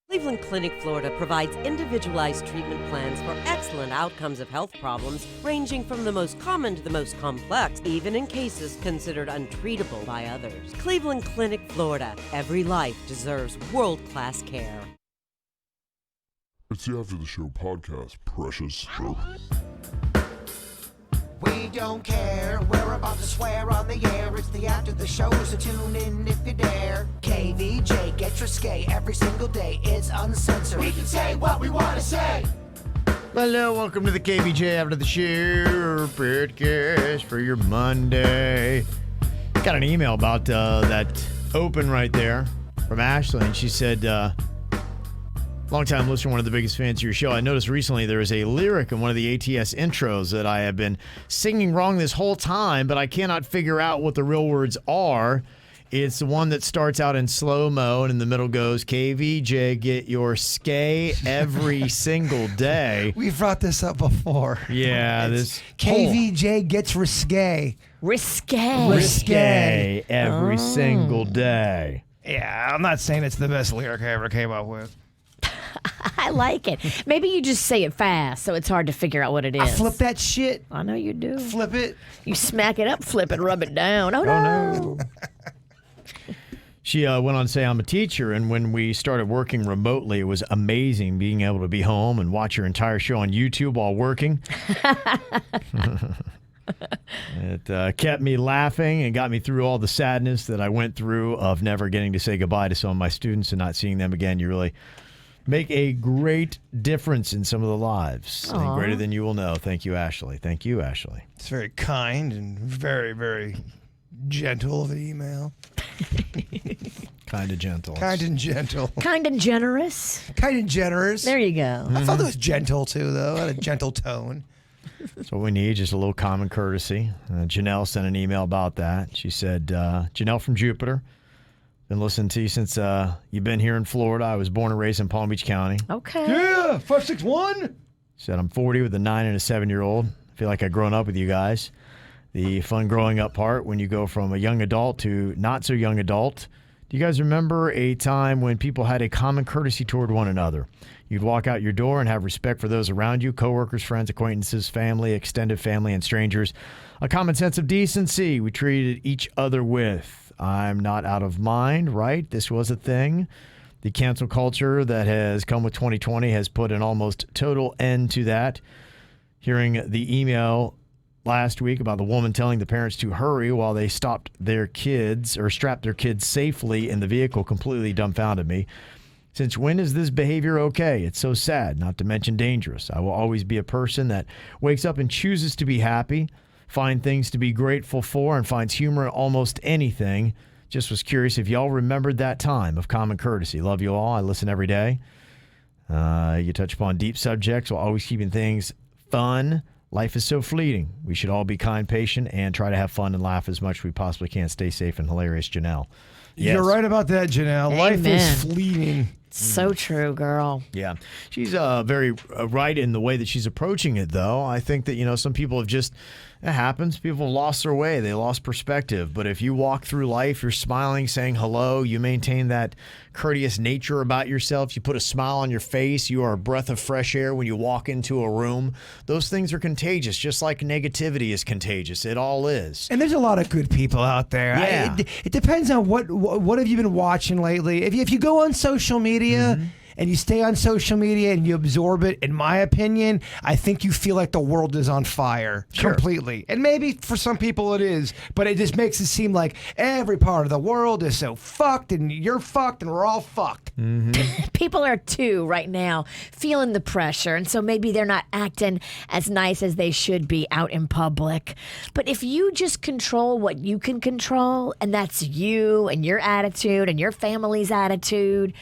Cleveland Clinic, Florida provides individualized treatment plans for excellent outcomes of health problems ranging from the most common to the most complex, even in cases considered untreatable by others. Cleveland Clinic, Florida. Every life deserves world-class care. It's the After the Show podcast, precious. We don't care, we're about to swear on the air. It's the After the Show, so tune in if you dare. KVJ gets risque every single day, it's uncensored. We can say what we want to say. Hello, welcome to the KVJ After the Show podcast for your Monday. Got an email about that open right there from Ashley, and she said, long-time listener, one of the biggest fans of your show. I noticed recently there is a lyric in one of the ATS intros that I have been singing wrong this whole time, but I cannot figure out what the real words are. It's the one that starts out in slow-mo and in the middle goes, KVJ, get your skay every single day. We've brought this up before. Yeah, this KVJ gets risque. Risque every single day. Yeah, I'm not saying it's the best lyric I ever came up with. I like it. Maybe you just say it fast so it's hard to figure out what it is. I flip that shit. I know you do. Flip it. You smack it up, flip it, rub it down. Oh, no. She went on to say, I'm a teacher, and when we started working remotely, it was amazing being able to be home and watch your entire show on YouTube while working. It kept me laughing and got me through all the sadness that I went through of never getting to say goodbye to some of my students and not seeing them again. You really make a great difference in some of the lives. And greater than you will know. Thank you, Ashley. Thank you, Ashley. It's very kind and very, very gentle of an email. Kind of gentle. Kind and gentle. Kind and generous. Kind and generous. There you go. I thought it was gentle, too, though. It had a gentle tone. That's what we need, just a little common courtesy. Janelle sent an email about that. She said, Janelle from Jupiter, been listening to you since you've been here in Florida. I was born and raised in Palm Beach County. Okay. Yeah, 561. Said, I'm 40 with a 9 and a 7-year-old. I feel like I've grown up with you guys. The fun growing up part when you go from a young adult to not so young adult. Do you guys remember a time when people had a common courtesy toward one another? You'd walk out your door and have respect for those around you, coworkers, friends, acquaintances, family, extended family, and strangers. A common sense of decency we treated each other with. I'm not out of mind, right? This was a thing. The cancel culture that has come with 2020 has put an almost total end to that. Hearing the email last week about the woman telling the parents to hurry while they stopped their kids or strapped their kids safely in the vehicle completely dumbfounded me. Since when is this behavior okay? It's so sad, not to mention dangerous. I will always be a person that wakes up and chooses to be happy, find things to be grateful for, and finds humor in almost anything. Just was curious if y'all remembered that time of common courtesy. Love you all. I listen every day. You touch upon deep subjects while always keeping things fun. Life is so fleeting. We should all be kind, patient, and try to have fun and laugh as much as we possibly can. Stay safe and hilarious, Janelle. Yes. You're right about that, Janelle. Amen. Life is fleeting. So true, girl. Yeah. She's very right in the way that she's approaching it, though. I think that, some people have just, it happens. People have lost their way. They lost perspective. But if you walk through life, you're smiling, saying hello, you maintain that courteous nature about yourself, you put a smile on your face, you are a breath of fresh air when you walk into a room. Those things are contagious, just like negativity is contagious. It all is. And there's a lot of good people out there. Yeah. It depends on what have you been watching lately. If you go on social media and you stay on social media and you absorb it, in my opinion, I think you feel like the world is on fire completely. And maybe for some people it is, but it just makes it seem like every part of the world is so fucked and you're fucked and we're all fucked. People are too right now feeling the pressure, and so maybe they're not acting as nice as they should be out in public. But if you just control what you can control, and that's you and your attitude and your family's attitude,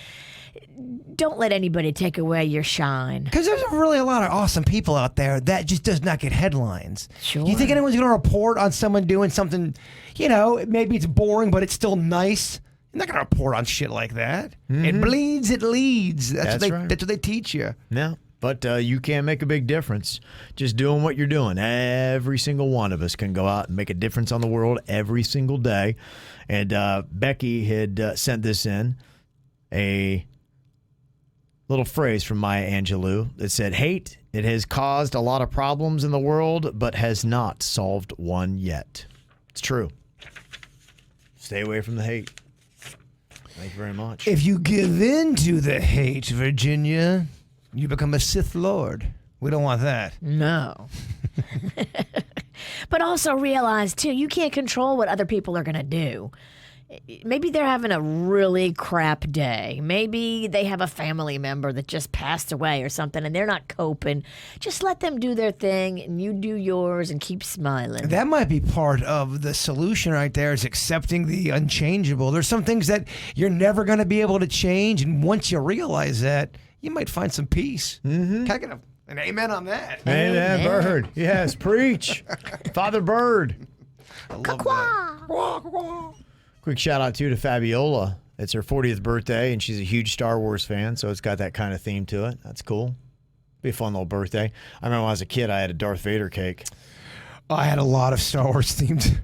don't let anybody take away your shine. Because there's really a lot of awesome people out there that just does not get headlines. Sure. You think anyone's going to report on someone doing something, maybe it's boring, but it's still nice? You're not going to report on shit like that. It bleeds, it leads. That's what they teach you. Yeah. But you can make a big difference just doing what you're doing. Every single one of us can go out and make a difference on the world every single day. And Becky had sent this in, a Little phrase from Maya Angelou that said, hate, it has caused a lot of problems in the world, but has not solved one yet. It's true. Stay away from the hate. Thank you very much. If you give in to the hate, Virginia, you become a Sith Lord. We don't want that. No. But also realize, too, you can't control what other people are going to do. Maybe they're having a really crap day. Maybe they have a family member that just passed away or something and they're not coping. Just let them do their thing and you do yours and keep smiling. That might be part of the solution right there, is accepting the unchangeable. There's some things that you're never going to be able to change, and once you realize that, you might find some peace. Mm-hmm. Can I get an amen on that? Amen, Bird. Yes, preach. Father Bird. I love that. Quick shout out too to Fabiola. It's her 40th birthday, and she's a huge Star Wars fan, so it's got that kind of theme to it. That's cool. Be a fun little birthday. I remember when I was a kid, I had a Darth Vader cake. I had a lot of Star Wars themed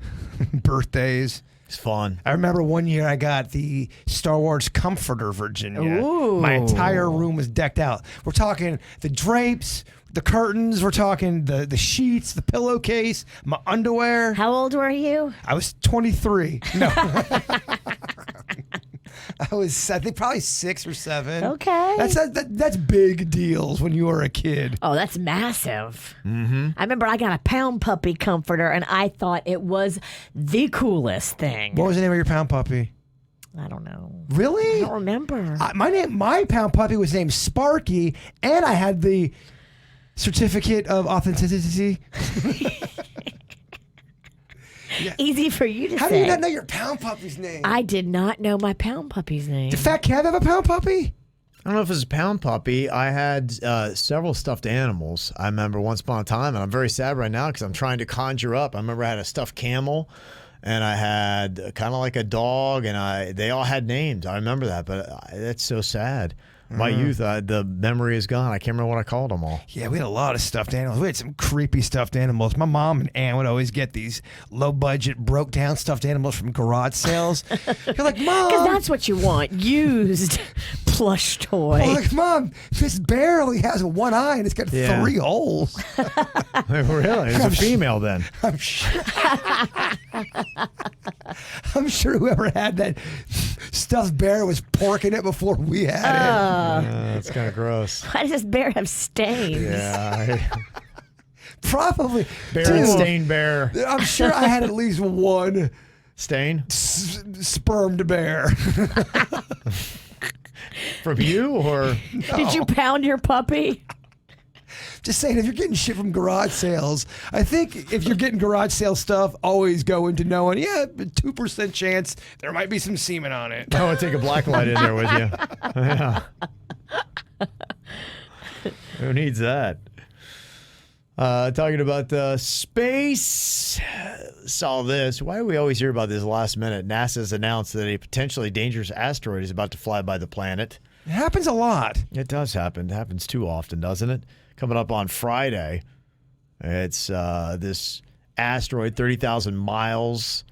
birthdays. It's fun. I remember one year I got the Star Wars comforter, Virginia. Ooh. My entire room was decked out. We're talking the drapes, the curtains, we're talking the sheets, the pillowcase, my underwear. How old were you? I was 23. No. I think probably 6 or 7. Okay. That's big deals when you were a kid. Oh, that's massive. Mm-hmm. I remember I got a Pound Puppy comforter, and I thought it was the coolest thing. What was the name of your Pound Puppy? I don't know. Really? I don't remember. My Pound Puppy was named Sparky, and I had the certificate of authenticity. Yeah. Easy for you to say. How do you not know your Pound Puppy's name? I did not know my Pound Puppy's name. Did Fat Kev have a Pound Puppy? I don't know if it was a Pound Puppy. I had several stuffed animals. I remember once upon a time, and I'm very sad right now because I'm trying to conjure up. I remember I had a stuffed camel, and I had kind of like a dog, and they all had names. I remember that, but that's so sad. My youth, the memory is gone. I can't remember what I called them all. Yeah, we had a lot of stuffed animals. We had some creepy stuffed animals. My mom and Ann would always get these low-budget, broke-down stuffed animals from garage sales. You're like, Mom! Because that's what you want. Used plush toy. I'm like, Mom, this bear only has one eye and it's got 3 holes. Really? It's a female then. I'm sure whoever had that stuffed bear was porking it before we had it. That's kind of gross. Why does this bear have stains? Yeah. Probably. Bear and stain bear. I'm sure I had at least one stain? Spermed bear. From you or? Did you pound your puppy? Just saying, if you're getting shit from garage sales, I think if you're getting garage sale stuff, always go into knowing, 2% chance there might be some semen on it. I want to take a black light in there with you. Yeah. Who needs that? Talking about space. Saw this. Why do we always hear about this last minute? NASA's announced that a potentially dangerous asteroid is about to fly by the planet. It happens a lot. It does happen. It happens too often, doesn't it? Coming up on Friday, it's this asteroid, 30,000 miles.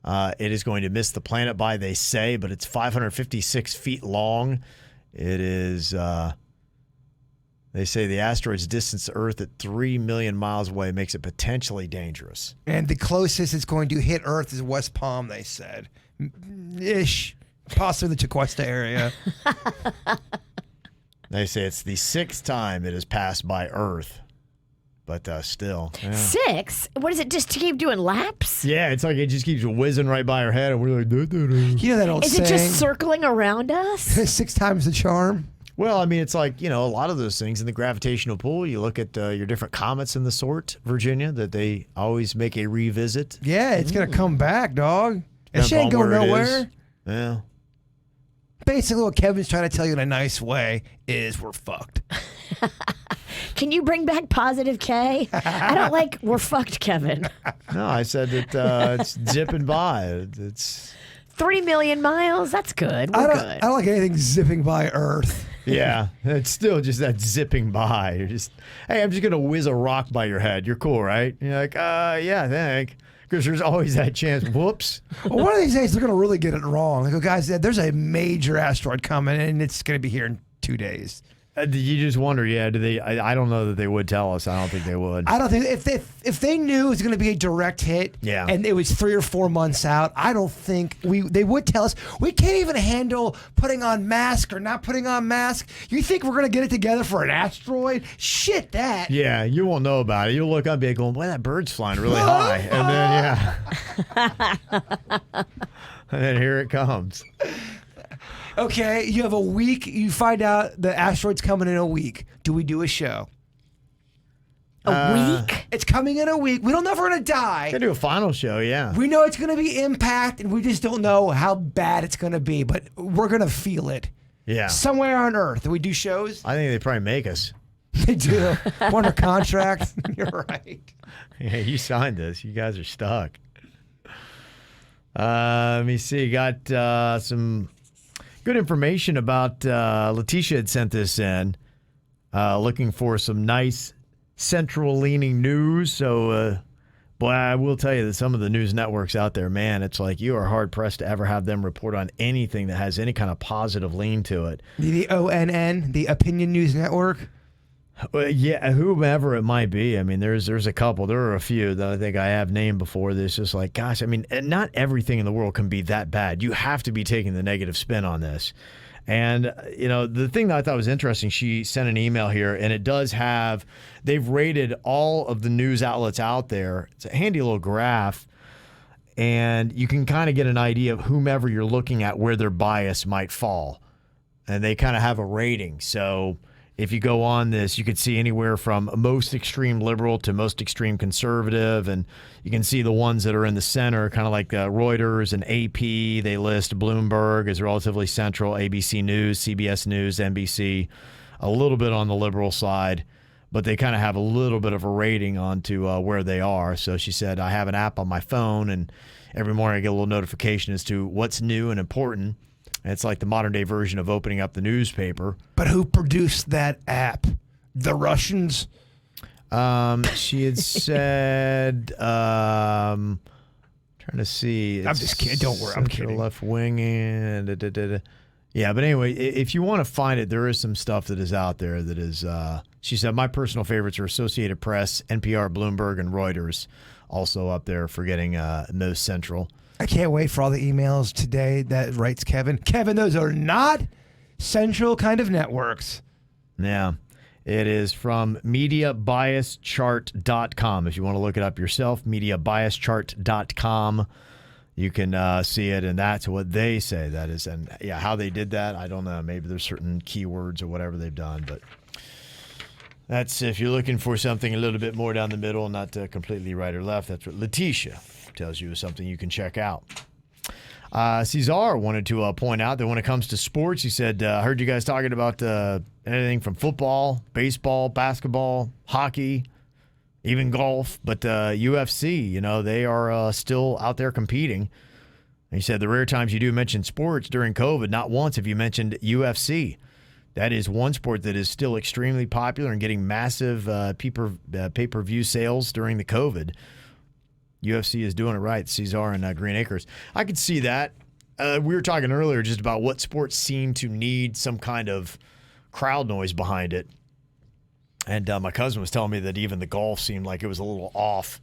It is going to miss the planet by, they say, but it's 556 feet long. It is, they say the asteroid's distance to Earth at 3 million miles away makes it potentially dangerous. And the closest it's going to hit Earth is West Palm, they said. Ish. Possibly the Chiquesta area. They say it's the 6th time it has passed by Earth, but still. Yeah. 6? What is it, just to keep doing laps? Yeah, it's like it just keeps whizzing right by our head, and we're like, You know that old Is saying? it just circling around us? 6 times the charm. Well, I mean, it's like, a lot of those things in the gravitational pull. You look at your different comets and the sort, Virginia, that they always make a revisit. Yeah, it's going to come back, dog. And Depends she ain't on going where it nowhere. is. Yeah. Basically, what Kevin's trying to tell you in a nice way is we're fucked. Can you bring back positive K? I don't like we're fucked, Kevin. No, I said that it's zipping by. It's 3 million miles? That's good. We're good. I don't like anything zipping by Earth. Yeah, it's still just that zipping by. You're just, hey, I'm just going to whiz a rock by your head. You're cool, right? And you're like, yeah, thanks. Because there's always that chance. Whoops. Well, one of these days, they're going to really get it wrong. They go, guys, there's a major asteroid coming, and it's going to be here in 2 days. You just wonder, do they? I don't know that they would tell us. I don't think they would. I don't think if they knew it was going to be a direct hit, and it was 3 or 4 months out, I don't think they would tell us. We can't even handle putting on mask or not putting on mask. You think we're going to get it together for an asteroid? Shit, that. Yeah, you won't know about it. You'll look up and be going, boy, that bird's flying really high, and then and then here it comes. Okay, you have a week. You find out the asteroid's coming in a week. Do we do a show? A week? It's coming in a week. We don't know if we're going to die. Could do a final show, yeah. We know it's going to be impact, and we just don't know how bad it's going to be, but we're going to feel it. Yeah. Somewhere on Earth. Do we do shows? I think they probably make us. They do. We're under contract. You're right. Yeah, you signed this. You guys are stuck. Let me see. Got some good information about Letitia had sent this in, looking for some nice central-leaning news. So, boy, I will tell you that some of the news networks out there, man, it's like you are hard-pressed to ever have them report on anything that has any kind of positive lean to it. The ONN, the Opinion News Network? Well, yeah, whomever it might be. I mean, there's a couple. There are a few that I think I have named before. That's just like, gosh, I mean, not everything in the world can be that bad. You have to be taking the negative spin on this. And, the thing that I thought was interesting, she sent an email here, and it does have, they've rated all of the news outlets out there. It's a handy little graph, and you can kind of get an idea of whomever you're looking at, where their bias might fall. And they kind of have a rating. So if you go on this, you could see anywhere from most extreme liberal to most extreme conservative, and you can see the ones that are in the center, kind of like Reuters and AP. They list Bloomberg as relatively central, ABC News, CBS News, NBC, a little bit on the liberal side, but they kind of have a little bit of a rating onto where they are. So she said, I have an app on my phone, and every morning I get a little notification as to what's new and important. It's like the modern day version of opening up the newspaper. But who produced that app? The Russians? She had said, trying to see. I'm just kidding. Don't worry. I'm kidding. Left wing. Yeah, but anyway, if you want to find it, there is some stuff that is out there that is, she said, my personal favorites are Associated Press, NPR, Bloomberg, and Reuters. Also up there for getting most central. I can't wait for all the emails today that writes Kevin. Kevin, those are not central kind of networks. Yeah. It is from MediaBiasChart.com. If you want to look it up yourself, MediaBiasChart.com. You can see it, and that's what they say that is. And, yeah, how they did that, I don't know. Maybe there's certain keywords or whatever they've done. But that's if you're looking for something a little bit more down the middle, not completely right or left. That's what Letitia tells you is something you can check out. Cesar wanted to point out that when it comes to sports, he said, I heard you guys talking about anything from football, baseball, basketball, hockey, even golf, but UFC, they are still out there competing. And he said the rare times you do mention sports during COVID, not once have you mentioned UFC. That is one sport that is still extremely popular and getting massive pay-per-view sales during the COVID. UFC is doing it right, Cesar and Green Acres. I could see that. We were talking earlier just about what sports seem to need some kind of crowd noise behind it. And my cousin was telling me that even the golf seemed like it was a little off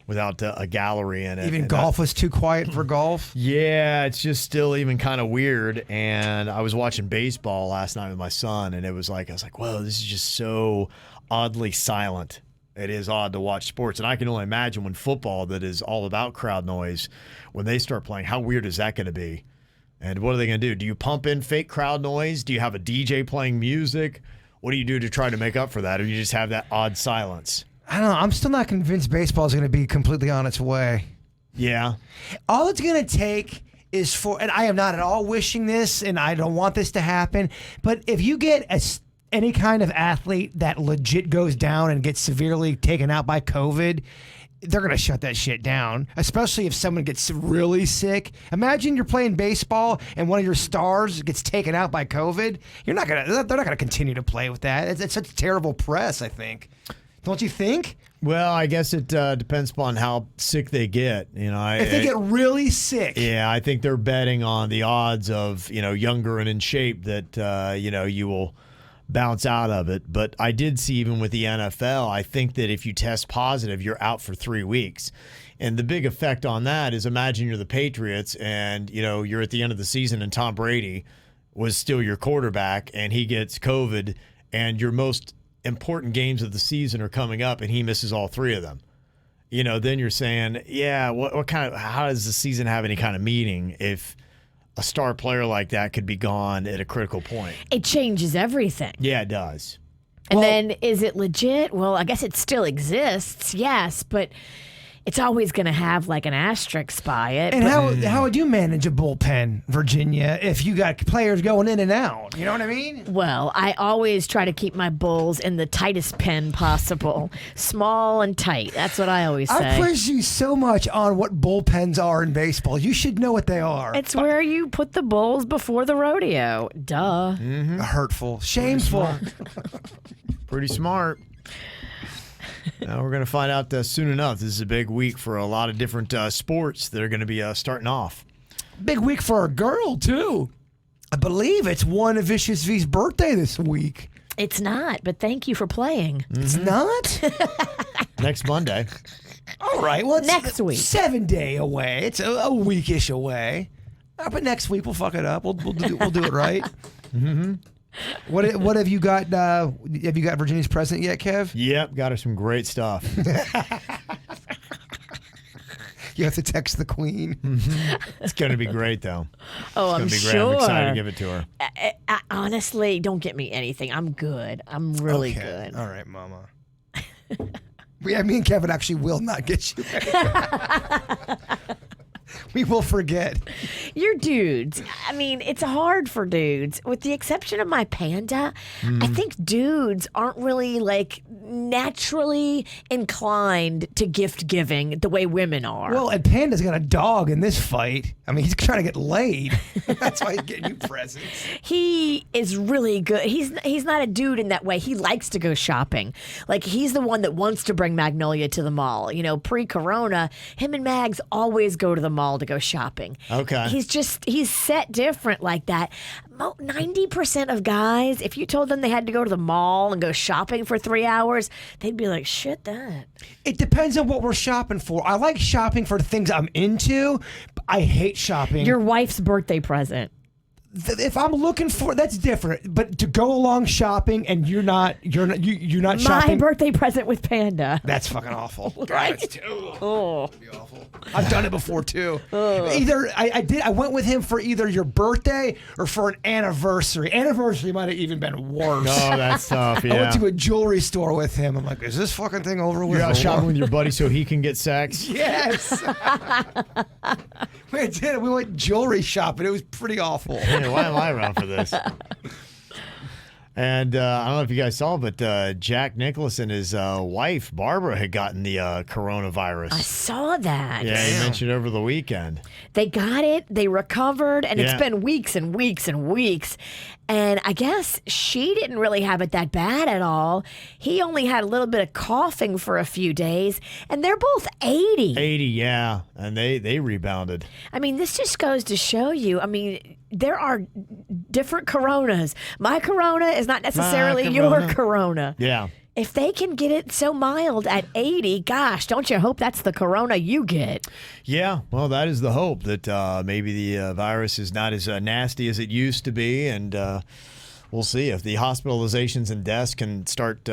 without a gallery in it. Even golf was too quiet for golf? Yeah, it's just still even kind of weird. And I was watching baseball last night with my son, and it was like, I was like, whoa, this is just so oddly silent. It is odd to watch sports. And I can only imagine when football that is all about crowd noise, when they start playing, how weird is that going to be? And what are they going to do? Do you pump in fake crowd noise? Do you have a DJ playing music? What do you do to try to make up for that? Or you just have that odd silence? I don't know. I'm still not convinced baseball is going to be completely on its way. Yeah. All it's going to take is for, and I am not at all wishing this, and I don't want this to happen, but if you get any kind of athlete that legit goes down and gets severely taken out by COVID, they're going to shut that shit down, especially if someone gets really sick. Imagine you're playing baseball and one of your stars gets taken out by COVID. They're not going to continue to play with that. It's such terrible press, I think. Don't you think? Well, I guess it depends upon how sick they get. If they get really sick. Yeah, I think they're betting on the odds of, younger and in shape that, you will bounce out of it. But I did see, even with the NFL, I think that if you test positive, you're out for 3 weeks. And the big effect on that is, imagine you're the Patriots and, you're at the end of the season and Tom Brady was still your quarterback and he gets COVID and your most important games of the season are coming up and he misses all 3 of them. Then you're saying, how does the season have any kind of meaning if a star player like that could be gone at a critical point? It changes everything. Yeah, it does. And then, is it legit? Well, I guess it still exists, yes, but it's always going to have like an asterisk by it. And how would you manage a bullpen, Virginia, if you got players going in and out? You know what I mean? Well, I always try to keep my bulls in the tightest pen possible. Small and tight. That's what I always say. I push you so much on what bullpens are in baseball. You should know what they are. It's where you put the bulls before the rodeo. Duh. Mm-hmm. Hurtful. Shameful. Pretty smart. Now we're going to find out soon enough. This is a big week for a lot of different sports that are going to be starting off. Big week for a girl, too. I believe it's one of Vicious V's birthday this week. It's not, but thank you for playing. Mm-hmm. It's not? Next Monday. All right. Well, it's next week. 7 day away. It's a weekish away. But next week we'll fuck it up. We'll do it right. Mm-hmm. What have you got? Have you got Virginia's present yet, Kev? Yep, got her some great stuff. You have to text the queen. Mm-hmm. It's going to be great, though. Oh, I'm sure. I'm excited to give it to her. I, honestly, don't get me anything. I'm good. I'm really good. All right, Mama. Me and Kevin actually will not get you anything. We will forget. You're dudes. I mean, it's hard for dudes. With the exception of my panda, I think dudes aren't really naturally inclined to gift giving the way women are. Well, and Panda's got a dog in this fight. I mean, he's trying to get laid. That's why he's getting you presents. He is really good. He's not a dude in that way. He likes to go shopping. He's the one that wants to bring Magnolia to the mall. Pre-corona, him and Mags always go to the mall to go shopping. Okay. He's set different like that. 90% of guys, if you told them they had to go to the mall and go shopping for 3 hours, they'd be like, shit that. It depends on what we're shopping for. I like shopping for things I'm into, but I hate shopping. Your wife's birthday present. If I'm looking for, that's different. But to go along shopping and you're not shopping. My birthday present with Panda. That's fucking awful. Right? Oh, that'd be awful. I've done it before too. Either I went with him for either your birthday or for an anniversary. Anniversary might have even been worse. Oh, that's tough. Yeah. I went to a jewelry store with him. I'm like, is this fucking thing over with? You're out shopping with your buddy so he can get sex? Yes. We did. We went jewelry shopping. It was pretty awful. Hey, why am I around for this? And I don't know if you guys saw, but Jack Nicklaus and his wife, Barbara, had gotten the coronavirus. I saw that. Yeah, he mentioned over the weekend. They got it, they recovered, and it's been weeks and weeks and weeks. And I guess she didn't really have it that bad at all. He only had a little bit of coughing for a few days, and they're both 80. 80, yeah, and they rebounded. I mean, this just goes to show you, there are different coronas. My corona is not necessarily your corona. Yeah. If they can get it so mild at 80, gosh, don't you hope that's the corona you get? Yeah, well, that is the hope, that maybe the virus is not as nasty as it used to be, and we'll see if the hospitalizations and deaths can start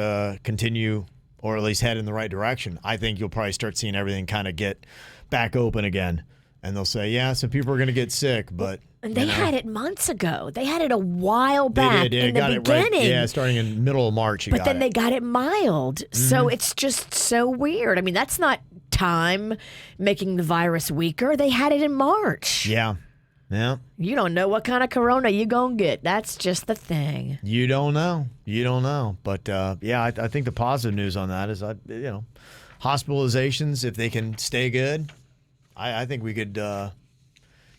continue, or at least head in the right direction. I think you'll probably start seeing everything kind of get back open again, and they'll say, yeah, some people are going to get sick, but... And they had it months ago. They had it a while back in the beginning. Right, yeah, starting in middle of March. But then they got it mild. Mm-hmm. So it's just so weird. That's not time making the virus weaker. They had it in March. Yeah. Yeah. You don't know what kind of corona you going to get. That's just the thing. You don't know. But, I think the positive news on that is, hospitalizations, if they can stay good, I think we could...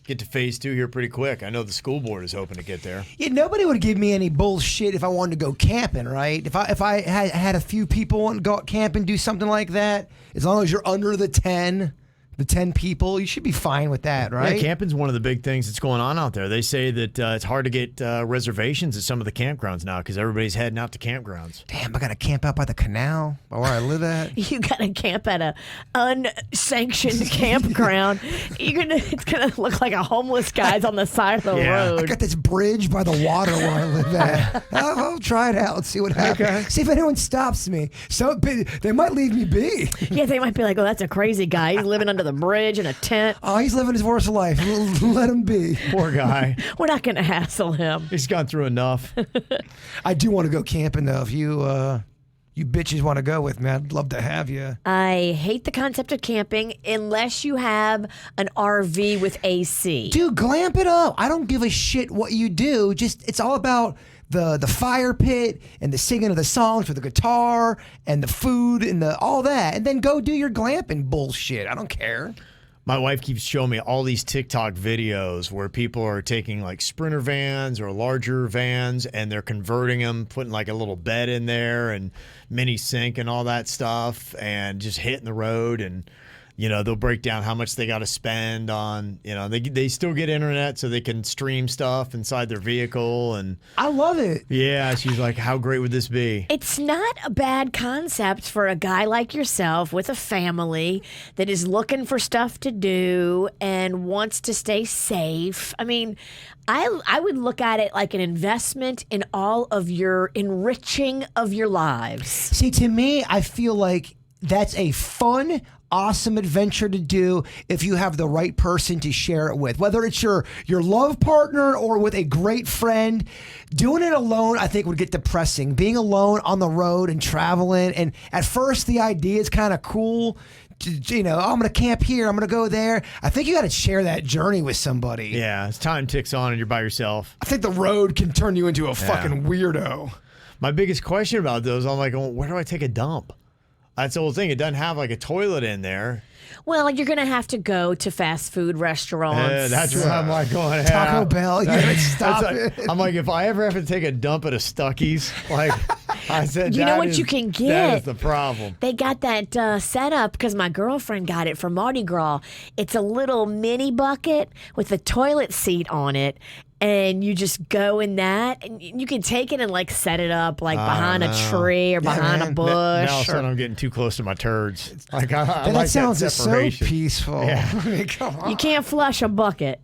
get to phase 2 here pretty quick. I know the school board is hoping to get there. Yeah, nobody would give me any bullshit if I wanted to go camping, right? If I had a few people want to go out camping, do something like that, as long as you're under the 10, the 10 people, you should be fine with that, right? Yeah, camping's one of the big things that's going on out there. They say that it's hard to get reservations at some of the campgrounds now because everybody's heading out to campgrounds. Damn, I got to camp out by the canal by where I live at. You gotta camp at a unsanctioned campground. It's gonna look like a homeless guy's on the side of the I road. got this bridge by the water where I live at. I'll try it out. See what happens. See if anyone stops me. So they might leave me be. Yeah, they might be like, "Oh, that's a crazy guy. He's living under the bridge in a tent." Oh, he's living his worst life. Let him be. Poor guy. We're not gonna hassle him. He's gone through enough. I do want to go camping though. If you bitches want to go with me, I'd love to have you. I hate the concept of camping unless you have an RV with AC. Dude, glamp it up. I don't give a shit what you do. Just it's all about the fire pit and the singing of the songs with the guitar and the food and all that. And then go do your glamping bullshit. I don't care. My wife keeps showing me all these TikTok videos where people are taking like Sprinter vans or larger vans and they're converting them, putting like a little bed in there and mini sink and all that stuff and just hitting the road. And, you know, they'll break down how much they got to spend on, you know, they still get internet so they can stream stuff inside their vehicle. And I love it. yeah, she's like, how great would this be? It's not a bad concept for a guy like yourself with a family that is looking for stuff to do and wants to stay safe. I mean, I would look at it like an investment in all of your enriching of your lives. See, to me, I feel like that's a fun, awesome adventure to do if you have the right person to share it with. Whether it's your love partner or with a great friend, doing it alone I think would get depressing. Being alone on the road and traveling, and at first the idea is kind of cool. You know, I'm going to camp here, I'm going to go there. I think you got to share that journey with somebody. Yeah, as time ticks on and you're by yourself. I think the road can turn you into a fucking weirdo. My biggest question about those, I'm like, oh, where do I take a dump? That's the whole thing. It doesn't have like a toilet in there. Well, you're going to have to go to fast food restaurants. That's what I'm like going. Taco Bell, you gotta stop it. I'm like, if I ever have to take a dump at a Stuckey's, like I said, You know that what is- you can That get? is the problem. They got that set up because my girlfriend got it for Mardi Gras. It's a little mini bucket with a toilet seat on it. And you just go in that, and you can take it and like set it up like behind a tree or behind a man. bush. Now all of a or- sudden I'm getting too close to my turds. Like I That like sounds that just so separation. peaceful. I mean, come on. You can't flush a bucket.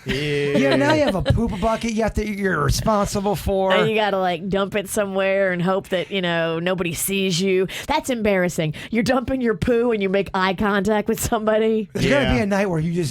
Yeah, now you have a poop bucket you're responsible for. And you gotta like dump it somewhere and hope that, you know, nobody sees you. That's embarrassing. You're dumping your poo and you make eye contact with somebody. There's gotta be Yeah. a night where you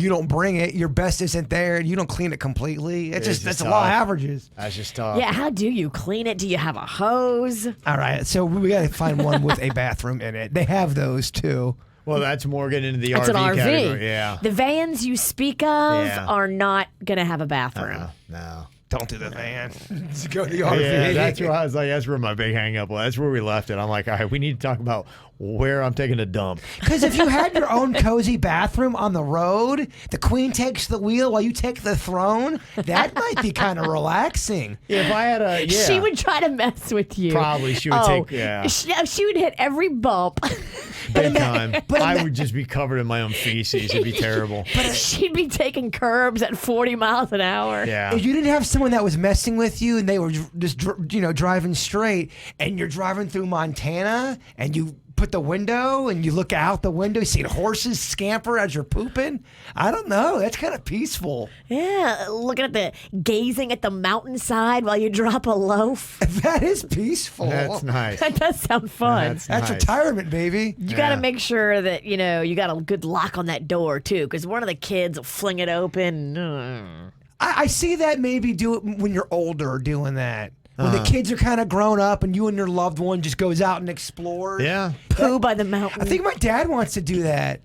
don't bring it, your best isn't there, and you don't clean it completely. That's just a law of tough. averages. That's just tough. Yeah, how do you clean it? Do you have a hose? All right, so we gotta find one with a bathroom in it. They have those too. Well, that's more getting into the It's RV an RV. category. Yeah. The vans you speak of Yeah. are not gonna have a bathroom. No. Don't do the van. Just go to the RV. Yeah, that's where I was like, that's where my big hang up was. That's where we left it. I'm like, all right, we need to talk about where I'm taking a dump. Because if you had your own cozy bathroom on the road, the queen takes the wheel while you take the throne, that might be kind of relaxing. If I had a, yeah. She would try to mess with you. Probably she would take, yeah. She would hit every bump. Big time. but I would just be covered in my own feces. It'd be terrible. She'd be taking curbs at 40 miles an hour. Yeah. If you didn't have someone that was messing with you and they were just driving straight, and you're driving through Montana and you put the window and you look out the window, you see horses scamper as you're pooping. I don't know. That's kind of peaceful. Yeah, gazing at the mountainside while you drop a loaf. That is peaceful. That's nice. That does sound fun. That's That's nice. retirement, baby. You got to Yeah. make sure that, you know, you got a good lock on that door, too, because one of the kids will fling it open. I see that maybe do it when you're older, doing that. When the kids are kind of grown up and you and your loved one just goes out and explores. Yeah. Poo by the mountain. I think my dad wants to do that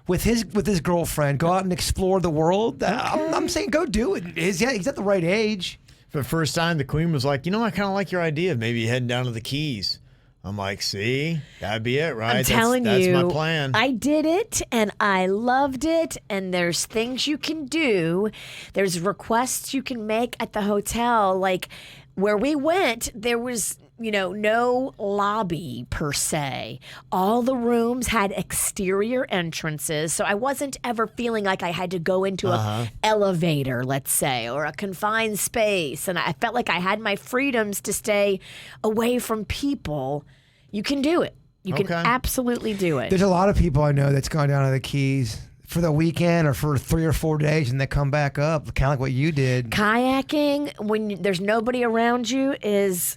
with his girlfriend. Go out and explore the world. I'm saying go do it. He's at the right age. For the first time, the queen was like, you know, I kind of like your idea of maybe heading down to the Keys. I'm like, see, that'd be it, right? I'm telling you, that's my plan. I did it and I loved it. And there's things you can do. There's requests you can make at the hotel. Like where we went, there was no lobby per se. All the rooms had exterior entrances, so I wasn't ever feeling like I had to go into a elevator, let's say, or a confined space. And I felt like I had my freedoms to stay away from people. You can do it. You can absolutely do it. There's a lot of people I know that's gone down to the Keys for the weekend or for 3 or 4 days, and they come back up, kind of like what you did. Kayaking, when there's nobody around you, it's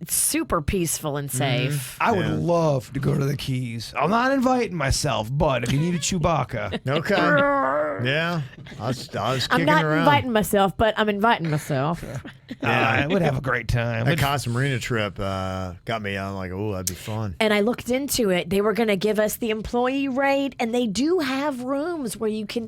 super peaceful and safe. I would love to go to the Keys. I'm not inviting myself, but if you need a Chewbacca. Okay. Yeah. I was kicking I'm not around. inviting myself, but I'm inviting myself. I would have a great time. That Casa Marina trip got me. I'm like, oh, that'd be fun. And I looked into it. They were going to give us the employee rate, and they do have rooms where you can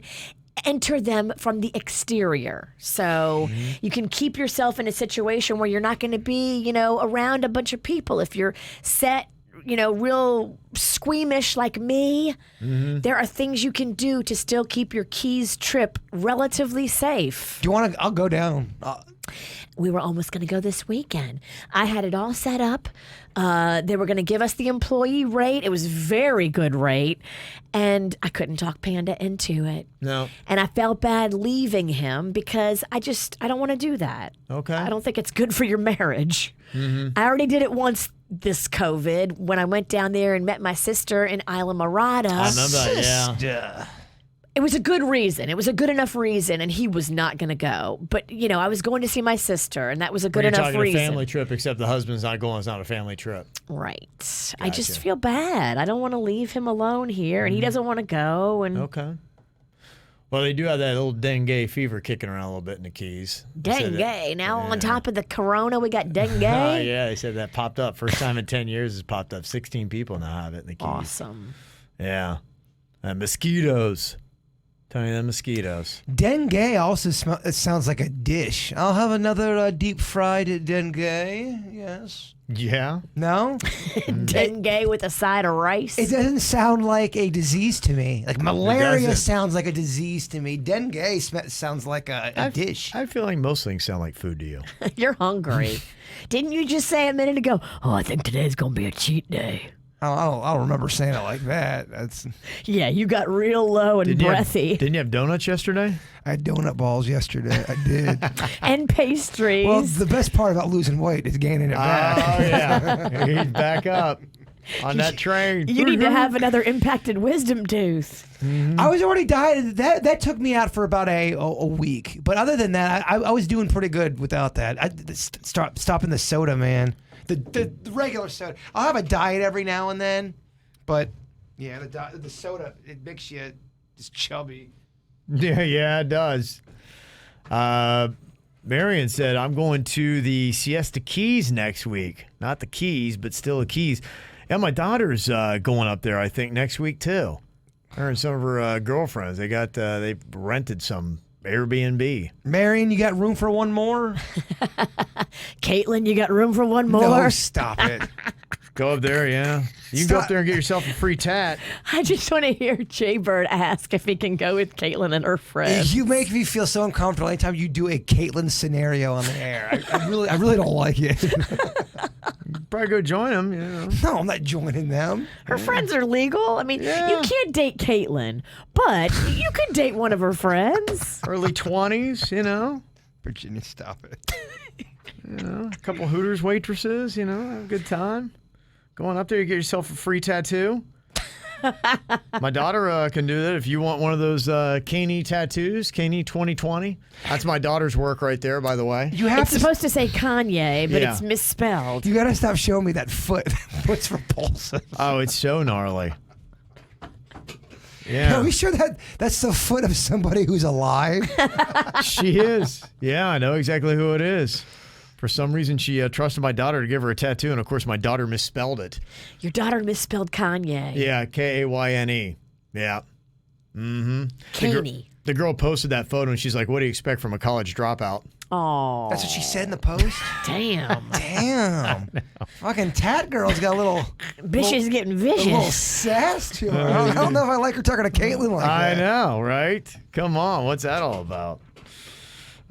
enter them from the exterior. So you can keep yourself in a situation where you're not going to be, around a bunch of people. If you're set, real squeamish like me, there are things you can do to still keep your Keys trip relatively safe. Do you want to? I'll go down. We were almost going to go this weekend. I had it all set up. They were going to give us the employee rate. It was very good rate. And I couldn't talk Panda into it. No. And I felt bad leaving him because I don't want to do that. Okay. I don't think it's good for your marriage. I already did it once this COVID when I went down there and met my sister in Isla Morada. I remember that, yeah. It was a good reason. It was a good enough reason, and he was not going to go. But, I was going to see my sister, and that was a good enough reason. You're talking a family trip, except the husband's not going. It's not a family trip. Right. Gotcha. I just feel bad. I don't want to leave him alone here, and he doesn't want to go. And Okay. Well, they do have that little dengue fever kicking around a little bit in the Keys. Dengue. Now on top of the corona, we got dengue. Yeah, they said that popped up. First time in 10 years it's popped up. 16 people now have it in the Keys. Awesome. Yeah. And mosquitoes. Tell you the mosquitoes. Dengue also it sounds like a dish. I'll have another deep fried dengue. Yes. Yeah. No? Dengue with a side of rice. It doesn't sound like a disease to me. Like malaria sounds like a disease to me. Dengue sounds like a dish. I feel like most things sound like food to you. You're hungry. Didn't you just say a minute ago, I think today's going to be a cheat day? I don't remember saying it like that. Yeah, you got real low and breathy. Didn't you have donuts yesterday? I had donut balls yesterday. I did. And pastries. Well, the best part about losing weight is gaining it back. Oh, yeah. He's back up on that train. You need to have another impacted wisdom tooth. I was already dieted. That took me out for about a week. But other than that, I was doing pretty good without that. Stopping the soda, man. The regular soda. I'll have a diet every now and then, but yeah, the soda, it makes you just chubby. Yeah, it does. Marion said, I'm going to the Siesta Keys next week. Not the Keys, but still the Keys. And my daughter's going up there, I think, next week too. Her and some of her girlfriends. They rented some Airbnb. Marion, you got room for one more? Caitlin, you got room for one more? No, stop it. Go up there, yeah. You can go up there and get yourself a free tat. I just want to hear Jay Bird ask if he can go with Caitlin and her friends. You make me feel so uncomfortable anytime you do a Caitlin scenario on the air. I really don't like it. Probably go join them. No, I'm not joining them. Her friends are legal. I mean, you can't date Caitlin, but you could date one of her friends. Early 20s, Virginia, stop it. A couple Hooters waitresses, have a good time. Going up there, you get yourself a free tattoo. My daughter can do that if you want one of those Caney tattoos, Caney 2020. That's my daughter's work right there, by the way. It's supposed to say Kanye, but it's misspelled. You got to stop showing me that foot. Foot's repulsive. Oh, it's so gnarly. Yeah. Are we sure that's the foot of somebody who's alive? She is. Yeah, I know exactly who it is. For some reason, she trusted my daughter to give her a tattoo, and of course, my daughter misspelled it. Your daughter misspelled Kanye. Yeah, Kayne. Yeah. Mm-hmm. Caney. The girl posted that photo, and she's like, what do you expect from a college dropout? Oh. That's what she said in the post? Damn. Damn. Fucking tat girl's got a little... She's getting vicious. A little sass to her. I don't know if I like her talking to Caitlin like that. I know, right? Come on. What's that all about?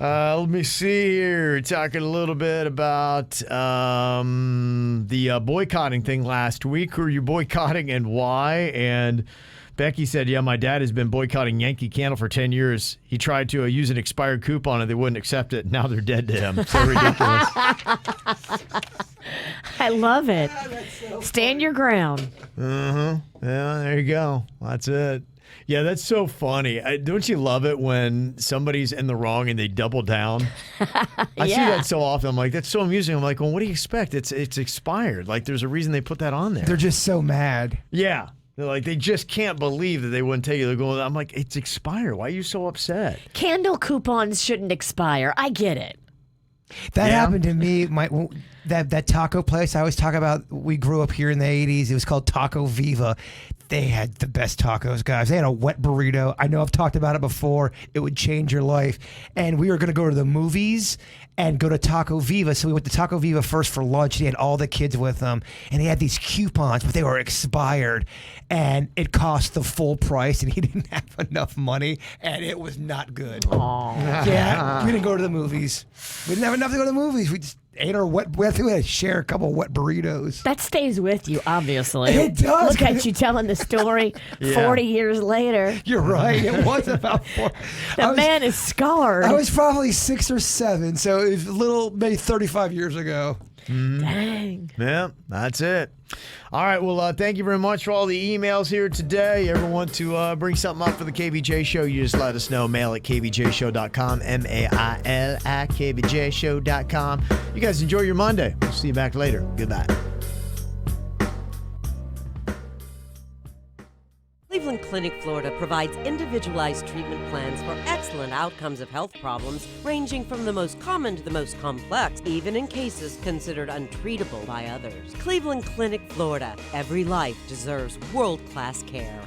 Let me see here. Talking a little bit about the boycotting thing last week. Who are you boycotting and why? And Becky said, yeah, my dad has been boycotting Yankee Candle for 10 years. He tried to use an expired coupon and they wouldn't accept it. Now they're dead to him. So ridiculous. I love it. Stand your ground. Yeah, there you go. That's it. Yeah, that's so funny. Don't you love it when somebody's in the wrong and they double down? I see that so often. I'm like, that's so amusing. I'm like, well, what do you expect? It's expired. Like, there's a reason they put that on there. They're just so mad. Yeah. They're like, they just can't believe that they wouldn't take it. They're going, I'm like, it's expired. Why are you so upset? Candle coupons shouldn't expire. I get it. That happened to me. That taco place I always talk about, we grew up here in the 80s. It was called Taco Viva. They had the best tacos, guys. They had a wet burrito. I know I've talked about it before. It would change your life. And we were going to go to the movies and go to Taco Viva. So we went to Taco Viva first for lunch. He had all the kids with them. And he had these coupons, but they were expired. And it cost the full price. And he didn't have enough money. And it was not good. Aww. Yeah, we didn't go to the movies. We didn't have enough to go to the movies. We just ate our wet. We had to share a couple of wet burritos. That stays with you, obviously. It does. Look at you telling the story 40 years later. You're right. It was about 4. The man is scarred. I was probably 6 or 7, so it was a little, maybe 35 years ago. Dang. Yeah, that's it. All right, well, thank you very much for all the emails here today. You ever want to bring something up for the KVJ show, you just let us know. Mail at kvjshow.com, mail at kvjshow.com. You guys enjoy your Monday. We'll see you back later. Goodbye. Cleveland Clinic, Florida provides individualized treatment plans for excellent outcomes of health problems ranging from the most common to the most complex, even in cases considered untreatable by others. Cleveland Clinic, Florida. Every life deserves world-class care.